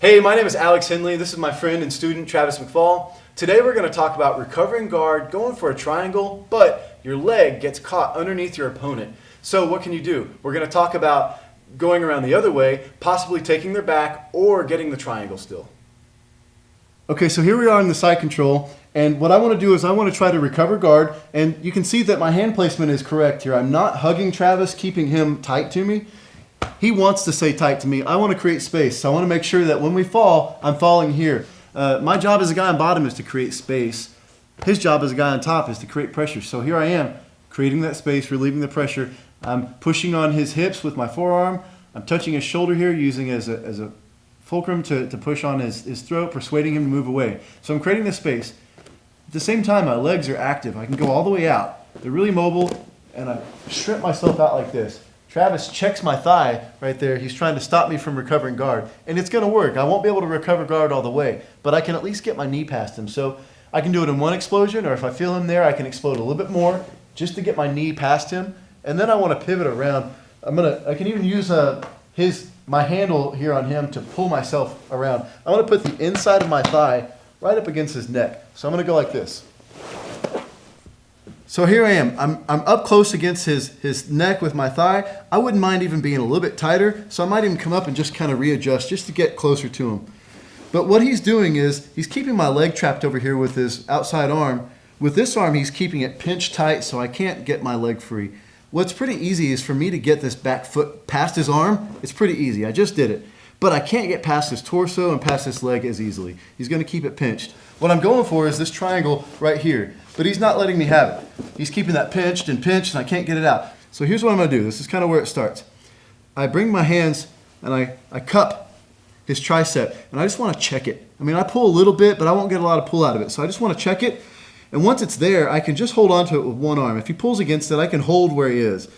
Hey, my name is Alex Henley. This is my friend and student, Travis McFall. Today we're going to talk about recovering guard, going for a triangle, but your leg gets caught underneath your opponent. So what can you do? We're going to talk about going around the other way, possibly taking their back, or getting the triangle still. Okay, so here we are in the side control, and what I want to do is I want to try to recover guard, and you can see that my hand placement is correct here. I'm not hugging Travis, keeping him tight to me. He wants to stay tight to me. I want to create space, so I want to make sure that when we fall, I'm falling here. My job as a guy on bottom is to create space. His job as a guy on top is to create pressure. So here I am, creating that space, relieving the pressure. I'm pushing on his hips with my forearm. I'm touching his shoulder here, using as a fulcrum to push on his throat, persuading him to move away. So I'm creating this space. At the same time, my legs are active. I can go all the way out. They're really mobile, and I strip myself out like this. Travis checks my thigh right there. He's trying to stop me from recovering guard. And it's going to work. I won't be able to recover guard all the way, but I can at least get my knee past him. So I can do it in one explosion, or if I feel him there, I can explode a little bit more just to get my knee past him. And then I want to pivot around. I can even use my handle here on him to pull myself around. I want to put the inside of my thigh right up against his neck. So I'm going to go like this. So here I am. I'm up close against his neck with my thigh. I wouldn't mind even being a little bit tighter, so I might even come up and just kind of readjust just to get closer to him. But what he's doing is he's keeping my leg trapped over here with his outside arm. With this arm, he's keeping it pinched tight so I can't get my leg free. What's pretty easy is for me to get this back foot past his arm. It's pretty easy. I just did it. But I can't get past his torso and past his leg as easily. He's going to keep it pinched. What I'm going for is this triangle right here. But he's not letting me have it. He's keeping that pinched, and I can't get it out. So here's what I'm going to do. This is kind of where it starts. I bring my hands and I cup his tricep, and I just want to check it. I mean, I pull a little bit, but I won't get a lot of pull out of it. So I just want to check it. And once it's there, I can just hold on to it with one arm. If he pulls against it, I can hold where he is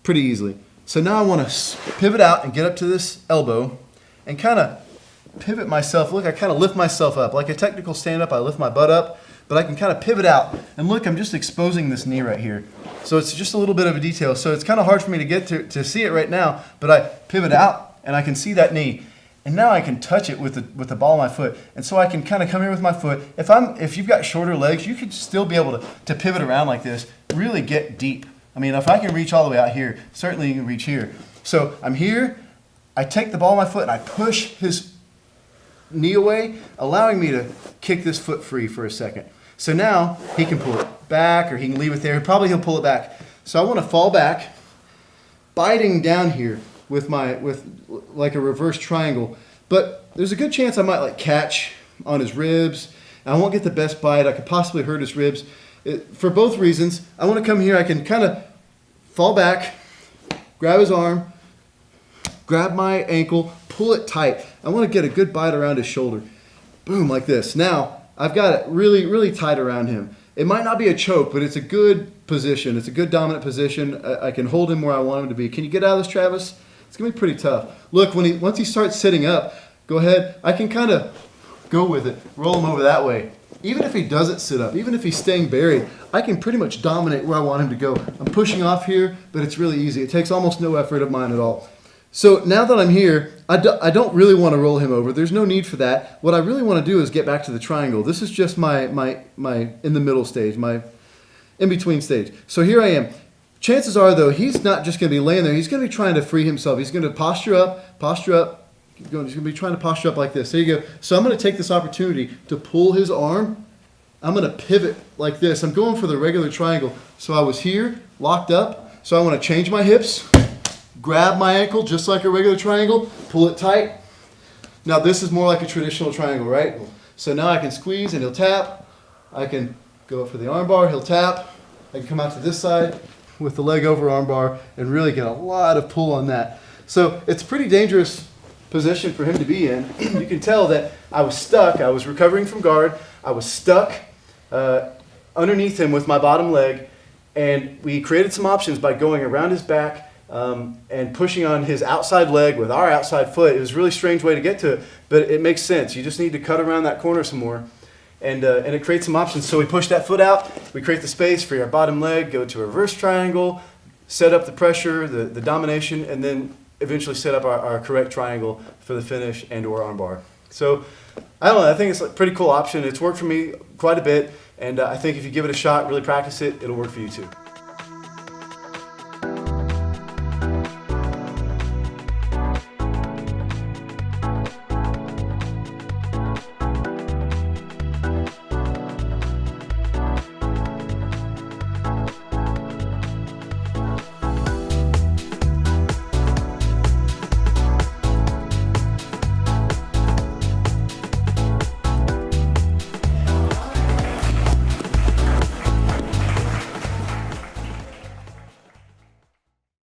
pretty easily. So now I want to pivot out and get up to this elbow and kind of pivot myself. Look, I kind of lift myself up. Like a technical stand-up, I lift my butt up, but I can kind of pivot out. And look, I'm just exposing this knee right here. So it's just a little bit of a detail. So it's kind of hard for me to get to see it right now, but I pivot out and I can see that knee. And now I can touch it with the ball of my foot. And so I can kind of come here with my foot. If you've got shorter legs, you could still be able to pivot around like this, really get deep. I mean, if I can reach all the way out here, certainly you can reach here. So I'm here, I take the ball of my foot and I push his knee away, allowing me to kick this foot free for a second. So now he can pull it back, or he can leave it there. Probably he'll pull it back. So I want to fall back, biting down here with like a reverse triangle. But there's a good chance I might catch on his ribs. I won't get the best bite. I could possibly hurt his ribs. For both reasons, I want to come here. I can kind of fall back, grab his arm, grab my ankle, pull it tight. I want to get a good bite around his shoulder. Boom, like this. Now, I've got it really, really tight around him. It might not be a choke, but it's a good position. It's a good dominant position. I can hold him where I want him to be. Can you get out of this, Travis? It's going to be pretty tough. Look, once he starts sitting up, go ahead. I can kind of go with it, roll him over that way. Even if he doesn't sit up, even if he's staying buried, I can pretty much dominate where I want him to go. I'm pushing off here, but it's really easy. It takes almost no effort of mine at all. So now that I'm here, I don't really want to roll him over. There's no need for that. What I really want to do is get back to the triangle. This is just my in the middle stage, my in-between stage. So here I am. Chances are, though, he's not just going to be laying there. He's going to be trying to free himself. He's going to posture up. He's going to be trying to posture up like this. There you go. So I'm going to take this opportunity to pull his arm. I'm going to pivot like this. I'm going for the regular triangle. So I was here, locked up. So I want to change my hips, grab my ankle just like a regular triangle, pull it tight. Now this is more like a traditional triangle, right? So now I can squeeze and he'll tap. I can go up for the arm bar, he'll tap. I can come out to this side with the leg over arm bar and really get a lot of pull on that. So it's a pretty dangerous position for him to be in. You can tell that I was stuck. I was recovering from guard. I was stuck underneath him with my bottom leg, and we created some options by going around his back and pushing on his outside leg with our outside foot. It was a really strange way to get to it, but it makes sense. You just need to cut around that corner some more. And it creates some options. So we push that foot out, we create the space for your bottom leg, go to a reverse triangle, set up the pressure, the domination, and then eventually set up our correct triangle for the finish and or armbar. So I don't know, I think it's a pretty cool option. It's worked for me quite a bit, and I think if you give it a shot, really practice it, it'll work for you too.